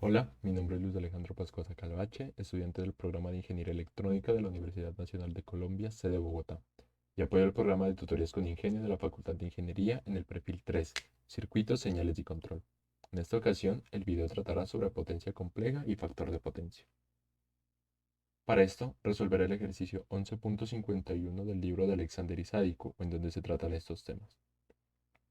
Hola, mi nombre es Luis Alejandro Pascuasa Calvache, estudiante del programa de Ingeniería Electrónica de la Universidad Nacional de Colombia, sede Bogotá, y apoyo el programa de tutorías con ingenio de la Facultad de Ingeniería en el perfil 3, Circuitos, Señales y Control. En esta ocasión, el video tratará sobre potencia compleja y factor de potencia. Para esto, resolveré el ejercicio 11.51 del libro de Alexander Isádico, en donde se tratan estos temas.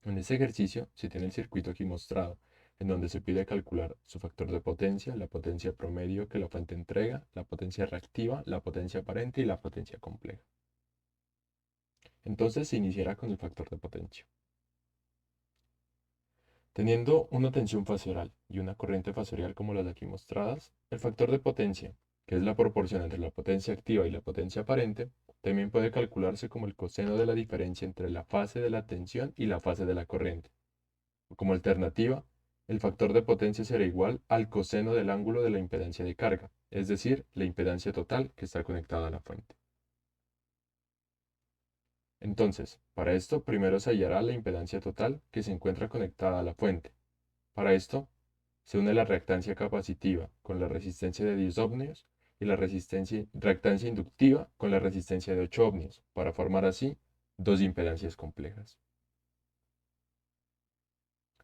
En este ejercicio se tiene el circuito aquí mostrado, en donde se pide calcular su factor de potencia, la potencia promedio que la fuente entrega, la potencia reactiva, la potencia aparente y la potencia compleja. Entonces se iniciará con el factor de potencia. Teniendo una tensión fasorial y una corriente fasorial como las aquí mostradas, el factor de potencia, que es la proporción entre la potencia activa y la potencia aparente, también puede calcularse como el coseno de la diferencia entre la fase de la tensión y la fase de la corriente. Como alternativa, el factor de potencia será igual al coseno del ángulo de la impedancia de carga, es decir, la impedancia total que está conectada a la fuente. Entonces, para esto primero se hallará la impedancia total que se encuentra conectada a la fuente. Para esto, se une la reactancia capacitiva con la resistencia de 10 ohmios y la reactancia inductiva con la resistencia de 8 ohmios, para formar así dos impedancias complejas.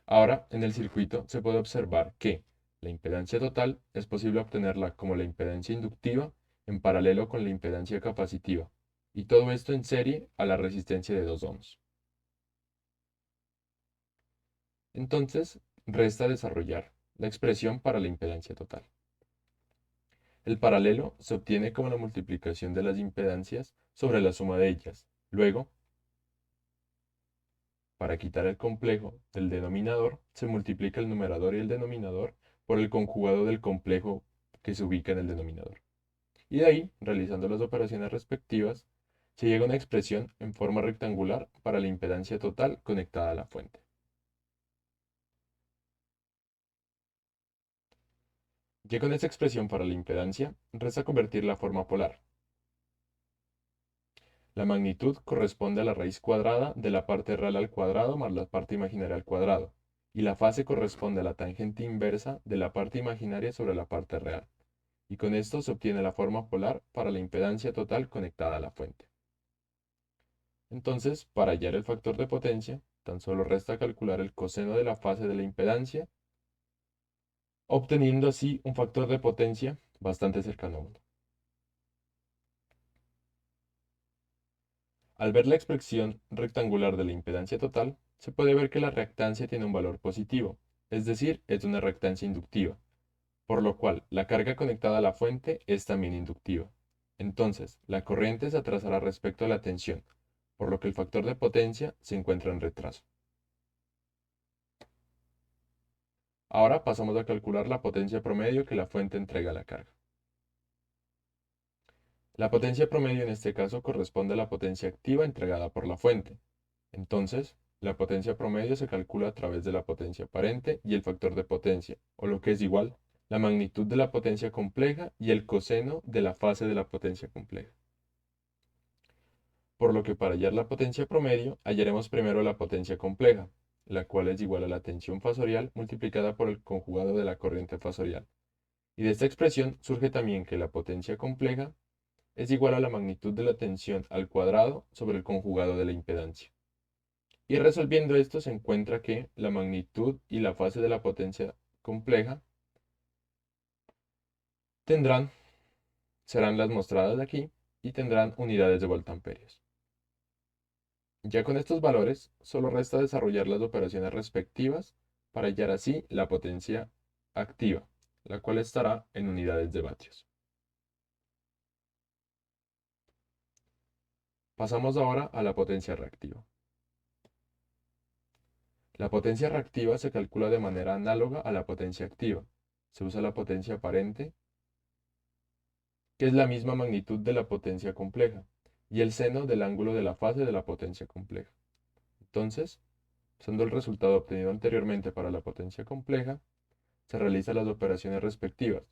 Ahora, en el circuito se puede observar que la impedancia total es posible obtenerla como la impedancia inductiva en paralelo con la impedancia capacitiva, y todo esto en serie a la resistencia de 2 ohms. Entonces, resta desarrollar la expresión para la impedancia total. El paralelo se obtiene como la multiplicación de las impedancias sobre la suma de ellas. Luego, para quitar el complejo del denominador, se multiplica el numerador y el denominador por el conjugado del complejo que se ubica en el denominador. Y de ahí, realizando las operaciones respectivas, se llega a una expresión en forma rectangular para la impedancia total conectada a la fuente. Ya con esta expresión para la impedancia, resta convertir la forma polar. La magnitud corresponde a la raíz cuadrada de la parte real al cuadrado más la parte imaginaria al cuadrado, y la fase corresponde a la tangente inversa de la parte imaginaria sobre la parte real. Y con esto se obtiene la forma polar para la impedancia total conectada a la fuente. Entonces, para hallar el factor de potencia, tan solo resta calcular el coseno de la fase de la impedancia, obteniendo así un factor de potencia bastante cercano a 1. Al ver la expresión rectangular de la impedancia total, se puede ver que la reactancia tiene un valor positivo, es decir, es una reactancia inductiva, por lo cual la carga conectada a la fuente es también inductiva. Entonces, la corriente se atrasará respecto a la tensión, por lo que el factor de potencia se encuentra en retraso. Ahora pasamos a calcular la potencia promedio que la fuente entrega a la carga. La potencia promedio en este caso corresponde a la potencia activa entregada por la fuente. Entonces, la potencia promedio se calcula a través de la potencia aparente y el factor de potencia, o lo que es igual, la magnitud de la potencia compleja y el coseno de la fase de la potencia compleja. Por lo que para hallar la potencia promedio, hallaremos primero la potencia compleja, la cual es igual a la tensión fasorial multiplicada por el conjugado de la corriente fasorial. Y de esta expresión surge también que la potencia compleja es igual a la magnitud de la tensión al cuadrado sobre el conjugado de la impedancia. Y resolviendo esto se encuentra que la magnitud y la fase de la potencia compleja tendrán, serán las mostradas aquí y tendrán unidades de voltamperios. Ya con estos valores, solo resta desarrollar las operaciones respectivas para hallar así la potencia activa, la cual estará en unidades de vatios. Pasamos ahora a la potencia reactiva. La potencia reactiva se calcula de manera análoga a la potencia activa. Se usa la potencia aparente, que es la misma magnitud de la potencia compleja, y el seno del ángulo de la fase de la potencia compleja. Entonces, usando el resultado obtenido anteriormente para la potencia compleja, se realizan las operaciones respectivas,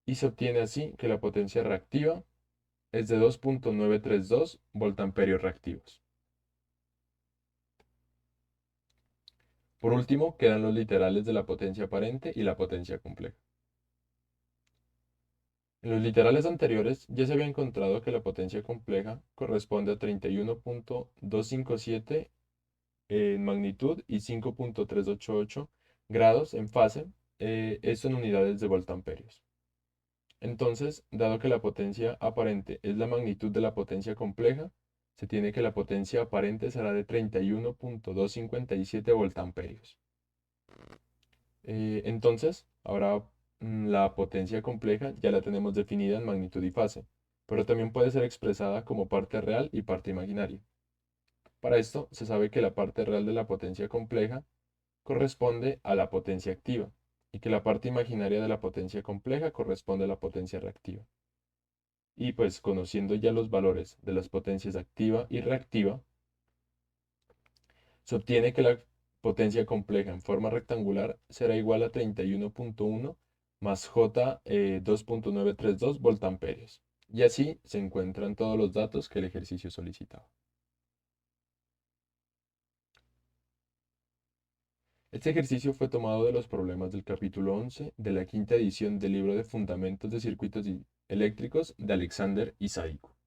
y se obtiene así que la potencia reactiva es de 2.932 voltamperios reactivos. Por último, quedan los literales de la potencia aparente y la potencia compleja. En los literales anteriores ya se había encontrado que la potencia compleja corresponde a 31.257 en magnitud y 5.388 grados en fase, esto en unidades de voltamperios. Entonces, dado que la potencia aparente es la magnitud de la potencia compleja, se tiene que la potencia aparente será de 31.257 voltamperios. Entonces, ahora la potencia compleja ya la tenemos definida en magnitud y fase, pero también puede ser expresada como parte real y parte imaginaria. Para esto, se sabe que la parte real de la potencia compleja corresponde a la potencia activa y que la parte imaginaria de la potencia compleja corresponde a la potencia reactiva. Y pues conociendo ya los valores de las potencias activa y reactiva, se obtiene que la potencia compleja en forma rectangular será igual a 31.1 más J 2.932 voltamperios. Y así se encuentran todos los datos que el ejercicio solicitaba. Este ejercicio fue tomado de los problemas del capítulo 11 de la quinta edición del libro de Fundamentos de Circuitos Eléctricos de Alexander Isaico.